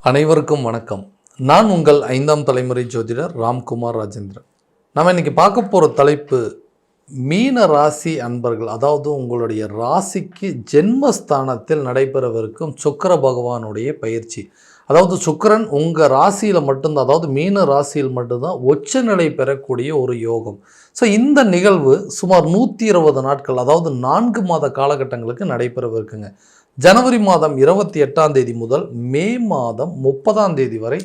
அனைவருக்கும் வணக்கம். நான் உங்கள் 5ஆம் தலைமுறை ஜோதிடர் ராம்குமார் ராஜேந்திரன். நம்ம இன்னைக்கு பார்க்க போகிற தலைப்பு மீன ராசி அன்பர்கள், அதாவது உங்களுடைய ராசிக்கு ஜென்மஸ்தானத்தில் நடைபெறவிருக்கும் சுக்கிர பகவானுடைய பயிற்சி. அதாவது சுக்கிரன் உங்கள் ராசியில் மட்டும்தான், அதாவது மீன ராசியில் மட்டும்தான் உச்சநிலை பெறக்கூடிய ஒரு யோகம். ஸோ இந்த நிகழ்வு சுமார் 120 நாட்கள், அதாவது 4 மாத காலகட்டங்களுக்கு நடைபெறவிருக்குங்க. ஜனவரி மாதம் 28ஆம் தேதி முதல் மே மாதம் 30ஆம் தேதி வரை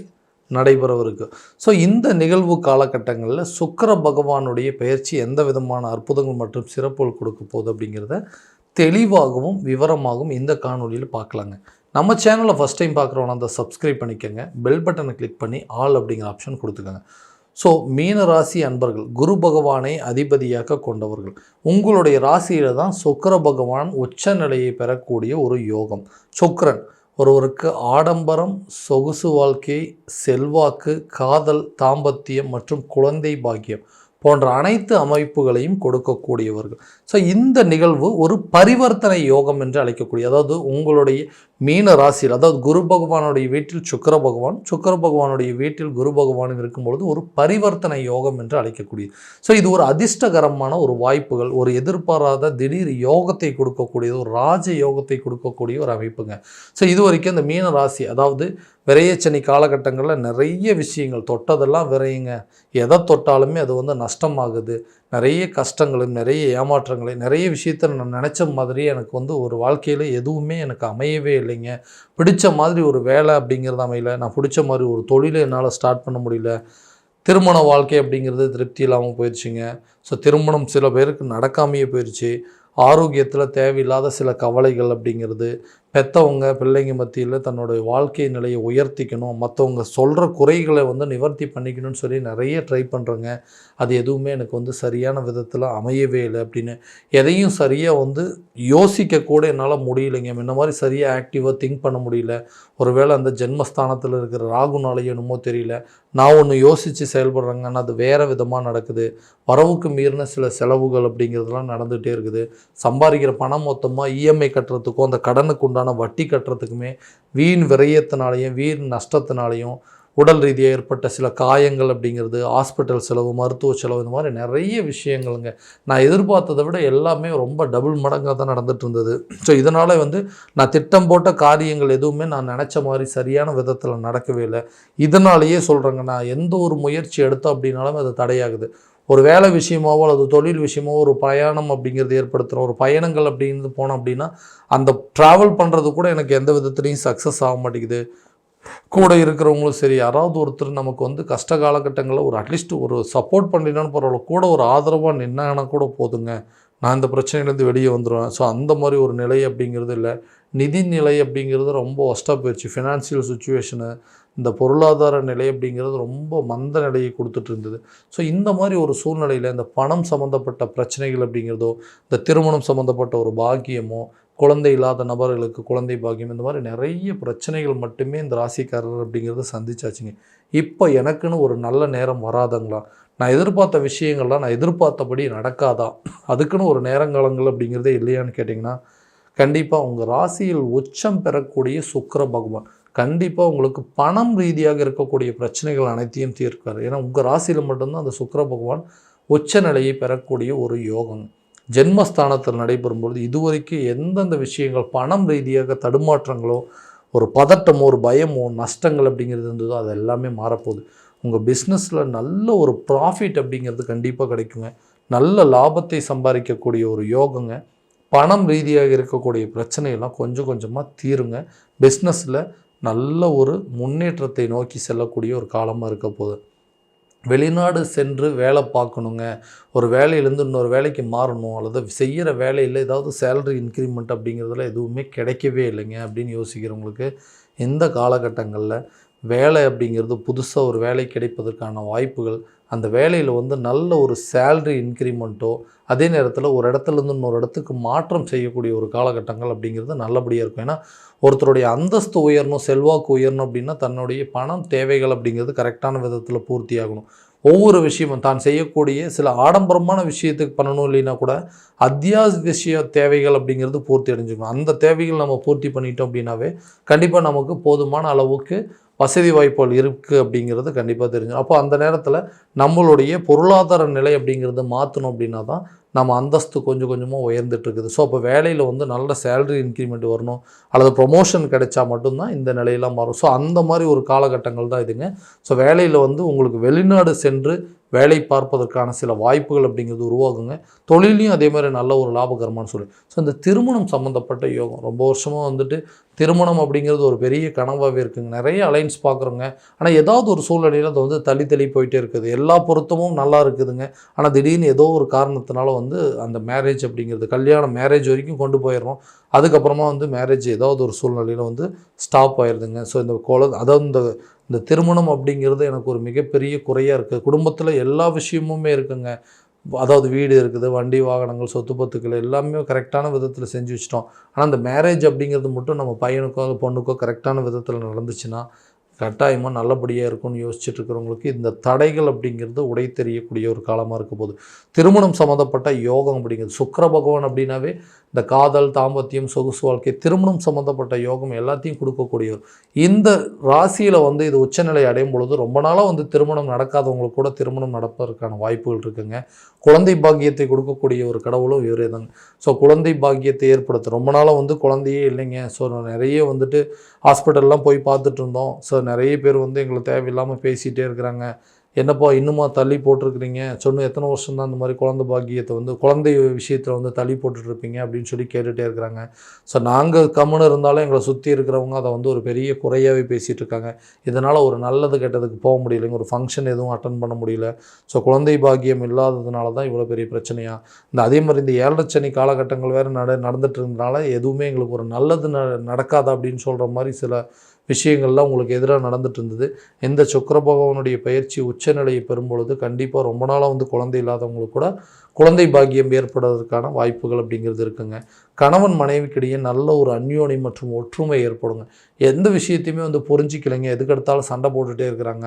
நடைபெறவிருக்கு. ஸோ இந்த நிகழ்வு காலகட்டங்களில் சுக்கிர பகவானுடைய பயிற்சி எந்த விதமான அற்புதங்கள் மற்றும் சிறப்புகள் கொடுக்க போகுது அப்படிங்கிறத தெளிவாகவும் விவரமாகவும் இந்த காணொலியில் பார்க்கலாங்க. நம்ம சேனலை ஃபஸ்ட் டைம் பார்க்குறவங்க அந்த சப்ஸ்கிரைப் பண்ணிக்கோங்க, பெல் பட்டனை கிளிக் பண்ணி ஆல் அப்படிங்கிற ஆப்ஷன் கொடுத்துக்கோங்க. ஸோ மீன ராசி அன்பர்கள், குரு பகவானை அதிபதியாக கொண்டவர்கள், உங்களுடைய ராசியில் தான் சுக்கிர பகவான் உச்ச நிலையை பெறக்கூடிய ஒரு யோகம். சுக்கிரன் ஒருவருக்கு ஆடம்பரம், சொகுசு வாழ்க்கை, செல்வாக்கு, காதல், தாம்பத்தியம் மற்றும் குழந்தை பாக்கியம் போன்ற அனைத்து அமைப்புகளையும் கொடுக்கக்கூடியவர்கள். ஸோ இந்த நிகழ்வு ஒரு பரிவர்த்தனை யோகம் என்று அழைக்கக்கூடிய, அதாவது உங்களுடைய மீன ராசியில், அதாவது குரு பகவானுடைய வீட்டில் சுக்கிர பகவான், சுக்கிர பகவானுடைய வீட்டில் குரு பகவானும் இருக்கும்பொழுது ஒரு பரிவர்த்தனை யோகம் என்று அழைக்கக்கூடியது. ஸோ இது ஒரு அதிர்ஷ்டகரமான ஒரு வாய்ப்புகள், ஒரு எதிர்பாராத திடீர் யோகத்தை கொடுக்கக்கூடியது, ஒரு ராஜ யோகத்தை கொடுக்கக்கூடிய ஒரு அமைப்புங்க. ஸோ இது வரைக்கும் இந்த மீன ராசி, அதாவது விரையச்சனி காலகட்டங்களில் நிறைய விஷயங்கள் தொட்டதெல்லாம் விரையுங்க, எதை தொட்டாலுமே அது நஷ்டமாகுது, நிறைய கஷ்டங்களும் நிறைய ஏமாற்றங்களையும் நிறைய விஷயத்த நான் நினச்ச மாதிரி எனக்கு ஒரு வாழ்க்கையில் எதுவுமே எனக்கு அமையவே இல்லைங்க. பிடிச்ச மாதிரி ஒரு வேலை அப்படிங்கிறது அமையல, நான் பிடிச்ச மாதிரி ஒரு தொழிலை என்னால் ஸ்டார்ட் பண்ண முடியல, திருமண வாழ்க்கை அப்படிங்கிறது திருப்தி இல்லாமல் போயிடுச்சுங்க. ஸோ திருமணம் சில பேருக்கு நடக்காமையே போயிடுச்சு. ஆரோக்கியத்தில் தேவையில்லாத சில கவலைகள் அப்படிங்கிறது, பெற்றவங்க பிள்ளைங்க மத்தியில் தன்னுடைய வாழ்க்கை நிலையை உயர்த்திக்கணும், மற்றவங்க சொல்கிற குறைகளை நிவர்த்தி பண்ணிக்கணும்னு சொல்லி நிறைய ட்ரை பண்ணுறேங்க. அது எதுவுமே எனக்கு சரியான விதத்தில் அமையவே இல்லை அப்படின்னு எதையும் சரியாக யோசிக்கக்கூட என்னால் முடியலைங்க. இந்த மாதிரி சரியாக ஆக்டிவாக திங்க் பண்ண முடியல. ஒருவேளை அந்த ஜென்மஸ்தானத்தில் இருக்கிற ராகுனாலேயோ என்னமோ தெரியல, நான் ஒன்று யோசித்து செயல்படுறேங்க, ஆனால் அது வேறு விதமாக நடக்குது. வரவுக்கு மீறின சில செலவுகள் அப்படிங்கிறதுலாம் நடந்துகிட்டே இருக்குது. சம்பாதிக்கிற பணம் மொத்தமாக இஎம்ஐ கட்டுறதுக்கும் அந்த கடனுக்கு உண்டான வட்டி கட்டுறதுக்குமே வீண் விரயத்தினாலையும் வீண் நஷ்டத்தினாலையும் உடல் ரீதியாக ஏற்பட்ட சில காயங்கள் அப்படிங்கிறது, ஹாஸ்பிட்டல் செலவு, மருத்துவ செலவு, இந்த மாதிரி நிறைய விஷயங்களுங்க. நான் எதிர்பார்த்ததை விட எல்லாமே ரொம்ப டபுள் மடங்காக தான் நடந்துட்டு இருந்தது. ஸோ இதனால் நான் திட்டம் போட்ட காரியங்கள் எதுவுமே நான் நினச்ச மாதிரி சரியான விதத்தில் நடக்கவே இல்லை. இதனாலேயே சொல்கிறேங்க, நான் எந்த ஒரு முயற்சி எடுத்தோம் அப்படின்னாலும் அது தடையாகுது. ஒரு வேலை விஷயமாவோ அல்லது தொழில் விஷயமாவோ ஒரு பயணம் அப்படிங்கிறது ஏற்படுத்துகிறோம், ஒரு பயணங்கள் அப்படிங்கிறது போனோம் அப்படின்னா அந்த ட்ராவல் பண்ணுறது கூட எனக்கு எந்த விதத்துலையும் சக்ஸஸ் ஆக மாட்டேங்குது. கூட இருக்கிறவங்களும் சரி, யாராவது ஒருத்தர் நமக்கு கஷ்ட காலகட்டங்களில் ஒரு அட்லீஸ்ட் ஒரு சப்போர்ட் பண்ணினான்னு பரவாயில்ல, கூட ஒரு ஆதரவாக நின்னாங்கன்னா கூட போதுங்க, நான் இந்த பிரச்சனையிலேருந்து வெளியே வந்துடுவேன். ஸோ அந்த மாதிரி ஒரு நிலை அப்படிங்கிறது இல்லை. நிதி நிலை அப்படிங்கிறது ரொம்ப ஒஸ்ட்டாக போயிடுச்சு. ஃபினான்சியல் சுச்சுவேஷனு, இந்த பொருளாதார நிலை அப்படிங்கிறது ரொம்ப மந்த நிலையை கொடுத்துட்டு இருந்தது. ஸோ இந்த மாதிரி ஒரு சூழ்நிலையில் இந்த பணம் சம்மந்தப்பட்ட பிரச்சனைகள் அப்படிங்கிறதோ, இந்த திருமணம் சம்மந்தப்பட்ட ஒரு பாக்கியமோ, குழந்தை இல்லாத நபர்களுக்கு குழந்தை பாக்கியம், இந்த மாதிரி நிறைய பிரச்சனைகள் மட்டுமே இந்த ராசிக்காரர் அப்படிங்கிறத சந்திச்சாச்சுங்க. இப்போ எனக்குன்னு ஒரு நல்ல நேரம் வராதுங்களா, நான் எதிர்பார்த்த விஷயங்கள்லாம் நான் எதிர்பார்த்தபடி நடக்காதா, அதுக்குன்னு ஒரு நேரங்காலங்கள் அப்படிங்கிறதே இல்லையான்னு கேட்டிங்கன்னா, கண்டிப்பாக உங்கள் ராசியில் உச்சம் பெறக்கூடிய சுக்கிர பகவான் கண்டிப்பாக உங்களுக்கு பணம் ரீதியாக இருக்கக்கூடிய பிரச்சனைகள் அனைத்தையும் தீர்க்கார். ஏன்னா உங்கள் ராசியில் மட்டும்தான் அந்த சுக்கிர பகவான் உச்ச நிலையை பெறக்கூடிய ஒரு யோகம். ஜென்மஸ்தானத்தில் நடைபெறும்பொழுது இதுவரைக்கும் எந்தெந்த விஷயங்கள் பணம் ரீதியாக தடுமாற்றங்களோ, ஒரு பதட்டமோ, ஒரு பயமோ, நஷ்டங்கள் அப்படிங்கிறது இருந்ததோ அது எல்லாமே மாறப்போகுது. உங்கள் பிஸ்னஸில் நல்ல ஒரு ப்ராஃபிட் அப்படிங்கிறது கண்டிப்பாக கிடைக்குங்க. நல்ல லாபத்தை சம்பாதிக்கக்கூடிய ஒரு யோகங்க. பணம் ரீதியாக இருக்கக்கூடிய பிரச்சனையெல்லாம் கொஞ்சம் கொஞ்சமாக தீருங்க. பிஸ்னஸில் நல்ல ஒரு முன்னேற்றத்தை நோக்கி செல்லக்கூடிய ஒரு காலமாக இருக்க போகுது. வெளிநாடு சென்று வேலை பார்க்கணுங்க, ஒரு வேலையிலேருந்து இன்னொரு வேலைக்கு மாறணும், அல்லது செய்கிற வேலையில் ஏதாவது சேலரி இன்க்ரிமெண்ட் அப்படிங்கிறதுல எதுவுமே கிடைக்கவே இல்லைங்க அப்படின்னு யோசிக்கிறவங்களுக்கு இந்த காலகட்டங்களில் வேலை அப்படிங்கிறது புதுசாக ஒரு வேலை கிடைப்பதற்கான வாய்ப்புகள், அந்த வேலையில் நல்ல ஒரு சேலரி இன்க்ரிமெண்ட்டோ, அதே நேரத்தில் ஒரு இடத்துலேருந்து இன்னொரு இடத்துக்கு மாற்றம் செய்யக்கூடிய ஒரு காலகட்டங்கள் அப்படிங்கிறது நல்லபடியாக இருக்கும். ஏன்னா ஒருத்தருடைய அந்தஸ்து உயரணும், செல்வாக்கு உயரணும் அப்படின்னா தன்னுடைய பணம் தேவைகள் அப்படிங்கிறது கரெக்டான விதத்தில் பூர்த்தி ஆகணும். ஒவ்வொரு விஷயமும் தான் செய்யக்கூடிய சில ஆடம்பரமான விஷயத்துக்கு பண்ணணும் இல்லைன்னா கூட அத்தியாவசிய தேவைகள் அப்படிங்கிறது பூர்த்தி அடைஞ்சுக்கணும். அந்த தேவைகள் நம்ம பூர்த்தி பண்ணிட்டோம் அப்படின்னாவே கண்டிப்பாக நமக்கு போதுமான அளவுக்கு வசதி வாய்ப்புகள் இருக்குது அப்படிங்கிறது கண்டிப்பாக தெரிஞ்சிடும். அப்போ அந்த நேரத்தில் நம்மளுடைய பொருளாதார நிலை அப்படிங்கிறது மாற்றணும் அப்படின்னா தான் நம்ம அந்தஸ்து கொஞ்சம் கொஞ்சமாக உயர்ந்துட்டு இருக்குது. ஸோ அப்போ வேலையில் வந்து நல்ல சேலரி இன்க்ரிமெண்ட் வரணும், அல்லது ப்ரொமோஷன் கிடைச்சா மட்டும்தான் இந்த நிலையெல்லாம் மாறும். ஸோ அந்த மாதிரி ஒரு காலகட்டங்கள் தான் இதுங்க. ஸோ வேலையில் வந்து உங்களுக்கு வெளிநாடு சென்று வேலை பார்ப்பதற்கான சில வாய்ப்புகள் அப்படிங்கிறது உருவாகுங்க. தொழிலையும் அதே மாதிரி நல்ல ஒரு லாபகரமான சூழல். ஸோ இந்த திருமணம் சம்மந்தப்பட்ட யோகம் ரொம்ப வருஷமாக வந்துட்டு திருமணம் அப்படிங்கிறது ஒரு பெரிய கனவாகவே இருக்குங்க. நிறைய அலைன்ஸ் பார்க்குறோங்க. ஆனால் ஏதாவது ஒரு சூழ்நிலையில் அது வந்து தள்ளி தள்ளி போயிட்டே இருக்குது. எல்லா பொருத்தமும் நல்லா இருக்குதுங்க. ஆனால் திடீர்னு ஏதோ ஒரு காரணத்தினால வந்து அந்த மேரேஜ் அப்படிங்கிறது கல்யாணம் மேரேஜ் வரைக்கும் கொண்டு போயிடுறோம். அதுக்கப்புறமா வந்து மேரேஜ் ஏதாவது ஒரு சூழ்நிலையில் வந்து ஸ்டாப் ஆயிடுதுங்க. ஸோ இந்த அதாவது இந்த திருமணம் அப்படிங்கிறது எனக்கு ஒரு மிகப்பெரிய குறையாக இருக்குது. குடும்பத்தில் எல்லா விஷயமுமே இருக்குங்க. அதாவது வீடு இருக்குது, வண்டி வாகனங்கள், சொத்து பத்துக்கள் எல்லாமே கரெக்டான விதத்தில் செஞ்சு வச்சிட்டோம். ஆனால் அந்த மேரேஜ் அப்படிங்கிறது மட்டும் நம்ம பையனுக்கோ பொண்ணுக்கோ கரெக்டான விதத்தில் நடந்துச்சுன்னா கட்டாயமாக நல்லபடியாக இருக்கும்னு யோசிச்சுட்டு இருக்கிறவங்களுக்கு இந்த தடைகள் அப்படிங்கிறது உடை தெரியக்கூடிய ஒரு காலமாக இருக்க போகுது. திருமணம் சம்மந்தப்பட்ட யோகம் அப்படிங்கிறது சுக்கிர பகவான் அப்படின்னாவே இந்த காதல், தாம்பத்தியம், சொகுசு வாழ்க்கை, திருமணம் சம்மந்தப்பட்ட யோகம் எல்லாத்தையும் கொடுக்கக்கூடியவர். இந்த ராசியில் வந்து இது உச்சநிலை அடையும் பொழுது ரொம்ப நாளாக வந்து திருமணம் நடக்காதவங்களுக்கு கூட திருமணம் நடப்பதற்கான வாய்ப்புகள் இருக்குங்க. குழந்தை பாக்கியத்தை கொடுக்கக்கூடிய ஒரு கடவுளும் இவரே தாங்க. ஸோ குழந்தை பாக்கியத்தை ஏற்படுத்த ரொம்ப நாளாக வந்து குழந்தையே இல்லைங்க. ஸோ நிறைய வந்துட்டு ஹாஸ்பிட்டல்லாம் போய் பார்த்துட்டு இருந்தோம். ஸோ நிறைய பேர் வந்து எங்களை தேவையில்லாமல் பேசிகிட்டே இருக்கிறாங்க. என்னப்பா இன்னுமா தள்ளி போட்டிருக்கிறீங்க, சொன்ன எத்தனை வருஷம் தான் இந்த மாதிரி குழந்தை பாக்கியத்தை வந்து குழந்தை விஷயத்தில் வந்து தள்ளி போட்டுட்ருப்பீங்க அப்படின்னு சொல்லி கேட்டுகிட்டே இருக்கிறாங்க. ஸோ நாங்கள் கம்முன்னு இருந்தாலும் எங்களை சுற்றி இருக்கிறவங்க அதை வந்து ஒரு பெரிய குறையாகவே பேசிகிட்டு இருக்காங்க. இதனால் ஒரு நல்லது கெட்டதுக்கு போக முடியலைங்க, ஒரு ஃபங்க்ஷன் எதுவும் அட்டன் பண்ண முடியல. ஸோ குழந்தை பாக்கியம் இல்லாததுனால தான் இவ்வளோ பெரிய பிரச்சனையாக அதே மாதிரி இந்த 7 சனி காலகட்டங்கள் வேறு நடந்துட்டு இருந்தனால எதுவுமே எங்களுக்கு ஒரு நல்லது நடக்காதா அப்படின்னு சொல்கிற மாதிரி சில விஷயங்கள்லாம் உங்களுக்கு எதிராக நடந்துட்டு இருந்தது. இந்த சுக்கிர பகவானுடைய பயிற்சி உச்சநிலையை பெறும்பொழுது கண்டிப்பாக ரொம்ப நாளாக வந்து குழந்தை இல்லாதவங்களுக்கு கூட குழந்தை பாக்கியம் ஏற்படுவதற்கான வாய்ப்புகள் அப்படிங்கிறது இருக்குங்க. கணவன் மனைவிக்கிடையே நல்ல ஒரு அந்யோன்யம் மற்றும் ஒற்றுமை ஏற்படுங்க. எந்த விஷயத்தையுமே வந்து புரிஞ்சிக்கலைங்க, எதுக்கெடுத்தாலும் சண்டை போட்டுகிட்டே இருக்கிறாங்க.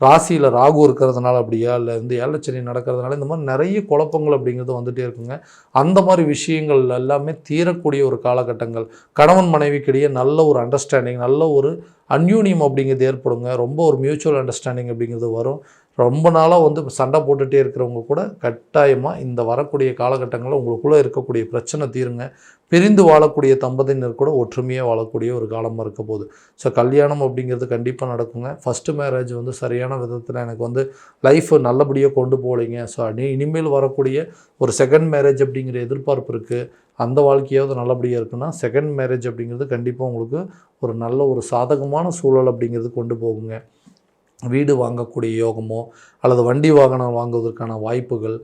ராசியில் ராகு இருக்கிறதுனால அப்படியா, இல்லை வந்து 7 சனி நடக்கிறதுனால இந்த மாதிரி நிறைய குழப்பங்கள் அப்படிங்கிறது வந்துகிட்டே இருக்குங்க. அந்த மாதிரி விஷயங்கள் எல்லாமே தீரக்கூடிய ஒரு காலகட்டங்கள். கணவன் மனைவிக்கிடையே நல்ல ஒரு அண்டர்ஸ்டாண்டிங், நல்ல ஒரு அந்யூன்யம் அப்படிங்கிறது ஏற்படுங்க. ரொம்ப ஒரு மியூச்சுவல் அண்டர்ஸ்டாண்டிங் அப்படிங்கிறது வரும். ரொம்ப நாளாக வந்து சண்டை போட்டுகிட்டே இருக்கிறவங்க கூட கட்டாயமாக இந்த வரக்கூடிய காலகட்டங்களில் உங்களுக்குள்ளே இருக்கக்கூடிய பிரச்சனை தீருங்க. பிரிந்து வாழக்கூடிய தம்பதியினர் கூட ஒற்றுமையாக வாழக்கூடிய ஒரு காலமாக இருக்க போகுது. ஸோ கல்யாணம் அப்படிங்கிறது கண்டிப்பாக நடக்குங்க. ஃபஸ்ட்டு மேரேஜ் வந்து சரியான விதத்தில் எனக்கு வந்து லைஃப் நல்லபடியாக கொண்டு போகலைங்க. ஸோ இனிமேல் வரக்கூடிய ஒரு செகண்ட் மேரேஜ் அப்படிங்கிற எதிர்பார்ப்பு இருக்குது. அந்த வாழ்க்கையாவது நல்லபடியாக இருக்குன்னா செகண்ட் மேரேஜ் அப்படிங்கிறது கண்டிப்பாக உங்களுக்கு ஒரு நல்ல ஒரு சாதகமான சூழல் அப்படிங்கிறது கொண்டு போகுங்க. வீடு வாங்கக்கூடிய யோகமோ அல்லது வண்டி வாகனம் வாங்குவதற்கான வாய்ப்புகள்,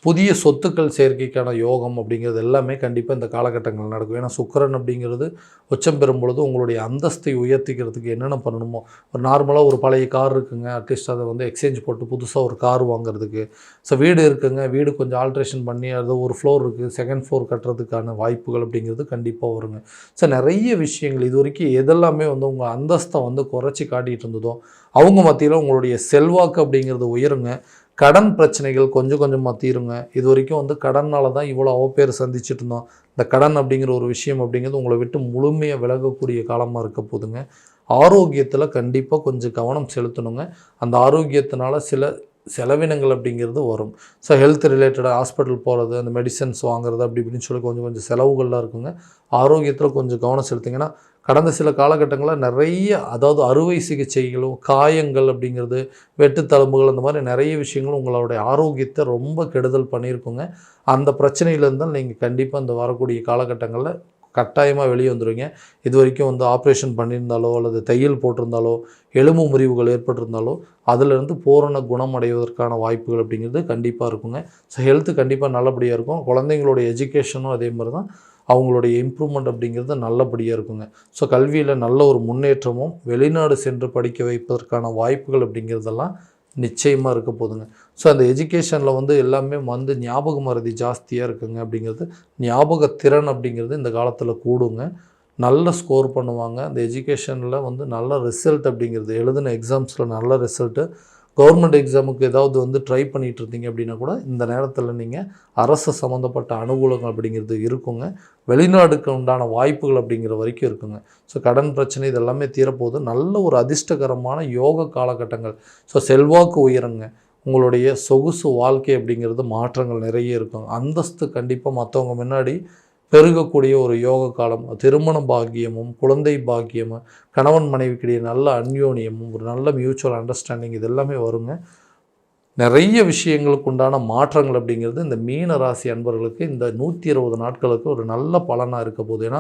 புதிய சொத்துக்கள் சேர்க்கைக்கான யோகம் அப்படிங்கிறது எல்லாமே கண்டிப்பாக இந்த காலகட்டங்கள் நடக்கும். ஏன்னா சுக்கிரன் அப்படிங்கிறது உச்சம் பெறும் பொழுது உங்களுடைய அந்தஸ்தை உயர்த்திக்கிறதுக்கு என்னென்ன பண்ணணுமோ, ஒரு நார்மலாக ஒரு பழைய கார் இருக்குங்க, அட்லீஸ்ட் அதை வந்து எக்ஸ்சேஞ்ச் போட்டு புதுசாக ஒரு கார் வாங்குறதுக்கு. ஸோ வீடு இருக்குங்க, வீடு கொஞ்சம் ஆல்ட்ரேஷன் பண்ணி அது ஒரு ஃப்ளோர் இருக்குது, செகண்ட் ஃப்ளோர் கட்டுறதுக்கான வாய்ப்புகள் அப்படிங்கிறது கண்டிப்பாக வருங்க. ஸோ நிறைய விஷயங்கள் இது வரைக்கும் எதெல்லாமே வந்து உங்கள் அந்தஸ்தை வந்து குறைச்சி காட்டிகிட்டு இருந்ததோ அவங்க மத்தியில் உங்களுடைய செல்வாக்கு அப்படிங்கிறது உயருங்க. கடன் பிரச்சனைகள் கொஞ்சம் கொஞ்சமாக தீருங்க. இது வரைக்கும் வந்து கடனால் தான் இவ்வளோ அவப்பேர் சந்திச்சுட்டு இருந்தோம். இந்த கடன் அப்படிங்கிற ஒரு விஷயம் அப்படிங்கிறது உங்களை விட்டு முழுமையாக விலகக்கூடிய காலமாக இருக்க போதுங்க. ஆரோக்கியத்தில் கண்டிப்பாக கொஞ்சம் கவனம் செலுத்தணுங்க. அந்த ஆரோக்கியத்தினால சில செலவினங்கள் அப்படிங்கிறது வரும். ஸோ ஹெல்த் ரிலேட்டடாக ஹாஸ்பிட்டல் போகிறது, அந்த மெடிசன்ஸ் வாங்குறது அப்படி இப்படின்னு சொல்லி கொஞ்சம் கொஞ்சம் செலவுகள்லாம் இருக்குங்க. ஆரோக்கியத்தில் கொஞ்சம் கவனம் செலுத்துங்கன்னா கடந்த சில காலகட்டங்களில் நிறைய அதாவது அறுவை சிகிச்சைகளும் காயங்கள் அப்படிங்கிறது வெட்டுத்தழும்புகள் அந்த மாதிரி நிறைய விஷயங்களும் உங்களுடைய ஆரோக்கியத்தை ரொம்ப கெடுதல் பண்ணியிருக்குங்க. அந்த பிரச்சனையில் இருந்தால் நீங்கள் கண்டிப்பாக இந்த வரக்கூடிய காலகட்டங்களில் கட்டாயமாக வெளியே வந்துடுவீங்க. இது வரைக்கும் வந்து ஆப்ரேஷன் பண்ணியிருந்தாலோ அல்லது தையல் போட்டிருந்தாலோ எலும்பு முறிவுகள் ஏற்பட்டிருந்தாலோ அதிலிருந்து பூரண குணம் அடைவதற்கான வாய்ப்புகள் அப்படிங்கிறது கண்டிப்பாக இருக்குங்க. ஸோ ஹெல்த்து கண்டிப்பாக நல்லபடியாக இருக்கும். குழந்தைங்களுடைய எஜுகேஷனும் அதே மாதிரி தான் அவங்களுடைய இம்ப்ரூவ்மெண்ட் அப்படிங்கிறது நல்லபடியாக இருக்குங்க. ஸோ கல்வியில் நல்ல ஒரு முன்னேற்றமும் வெளிநாடு சென்று படிக்க வைப்பதற்கான வாய்ப்புகள் அப்படிங்கிறதெல்லாம் நிச்சயமாக இருக்க போதுங்க. ஸோ அந்த எஜுகேஷனில் வந்து எல்லாமே வந்து ஞாபக மறதி ஜாஸ்தியாக இருக்குங்க. அப்படிங்கிறது ஞாபகத்திறன் அப்படிங்கிறது இந்த காலத்தில் கூடுங்க. நல்ல ஸ்கோர் பண்ணுவாங்க. அந்த எஜுகேஷனில் வந்து நல்ல ரிசல்ட் அப்படிங்கிறது எழுதின எக்ஸாம்ஸில் நல்ல ரிசல்ட்டு, கவர்மெண்ட் எக்ஸாமுக்கு ஏதாவது வந்து ட்ரை பண்ணிகிட்டு இருந்தீங்க அப்படின்னா கூட இந்த நேரத்தில் நீங்கள் அரசு சம்மந்தப்பட்ட அனுகூலங்கள் அப்படிங்கிறது இருக்குங்க. வெளிநாடுக்கு உண்டான வாய்ப்புகள் அப்படிங்கிற வரைக்கும் இருக்குங்க. ஸோ கடன் பிரச்சனை இதெல்லாமே தீரப்போகுது. நல்ல ஒரு அதிர்ஷ்டகரமான யோக காலகட்டங்கள். ஸோ செல்வாக்கு உயருங்க. உங்களுடைய சொகுசு வாழ்க்கை அப்படிங்கிறது மாற்றங்கள் நிறைய இருக்கும். அந்தஸ்து கண்டிப்பாக மற்றவங்க முன்னாடி பெருகக்கூடிய ஒரு யோக காலம். திருமண பாக்கியமும் குழந்தை பாக்கியமும் கணவன் மனைவிக்கிடையே நல்ல அந்யோன்யமும் ஒரு நல்ல மியூச்சுவல் அண்டர்ஸ்டாண்டிங் இது எல்லாமே வருங்க. நிறைய விஷயங்களுக்கு உண்டான மாற்றங்கள் அப்படிங்கிறது இந்த மீன ராசி அன்பர்களுக்கு இந்த 120 நாட்களுக்கு ஒரு நல்ல பலனாக இருக்க போகுது. ஏன்னா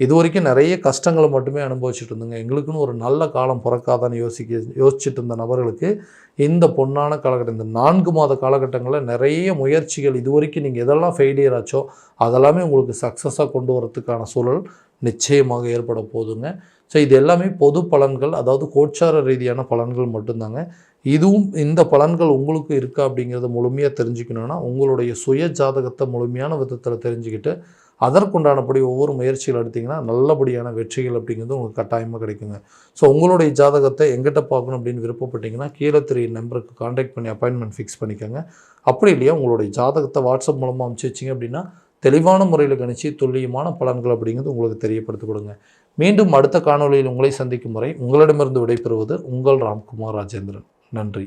இது வரைக்கும் நிறைய கஷ்டங்களை மட்டுமே அனுபவிச்சுட்டு இருந்தோங்க. எங்களுக்குன்னு ஒரு நல்ல காலம் பிறக்காதான்னு யோசிச்சுட்டு இருந்த நபர்களுக்கு இந்த பொன்னான காலகட்டம், இந்த 4 மாத காலகட்டங்களில் நிறைய முயற்சிகள் இது வரைக்கும் நீங்கள் எதெல்லாம் ஃபெயிலியர் ஆச்சோ அதெல்லாமே உங்களுக்கு சக்ஸஸாக கொண்டு வரதுக்கான சூழல் நிச்சயமாக ஏற்பட போகுதுங்க. ஸோ இது எல்லாமே பொது பலன்கள், அதாவது கோச்சார ரீதியான பலன்கள் மட்டும்தாங்க. இதுவும் இந்த பலன்கள் உங்களுக்கு இருக்கா அப்படிங்கிறத முழுமையாக தெரிஞ்சுக்கணுன்னா உங்களுடைய சுய ஜாதகத்தை முழுமையான விதத்தில் தெரிஞ்சுக்கிட்டு அதற்குண்டானபடி ஒவ்வொரு முயற்சிகள் எடுத்திங்கன்னா நல்லபடியான வெற்றிகள் அப்படிங்கிறது உங்களுக்கு கட்டாயமாக கிடைக்குங்க. ஸோ உங்களுடைய ஜாதகத்தை எங்கிட்ட பார்க்கணும் அப்படின்னு விருப்பப்பட்டீங்கன்னா கீழே தெரிய நம்பருக்கு காண்டாக்ட் பண்ணி அப்பாயின்மெண்ட் ஃபிக்ஸ் பண்ணிக்கோங்க. அப்படி இல்லையா உங்களுடைய ஜாதகத்தை வாட்ஸ்அப் மூலமாக அனுப்பிச்சி வச்சிங்க அப்படின்னா தெளிவான முறையில் கணிச்சு துல்லியமான பலன்கள் அப்படிங்கிறது உங்களுக்கு தெரியப்படுத்தி கொடுங்க. மீண்டும் அடுத்த காணொலியில் உங்களை சந்திக்கும் முறை உங்களிடமிருந்து விடைபெறுவது உங்கள் ராம்குமார் ராஜேந்திரன். நன்றி.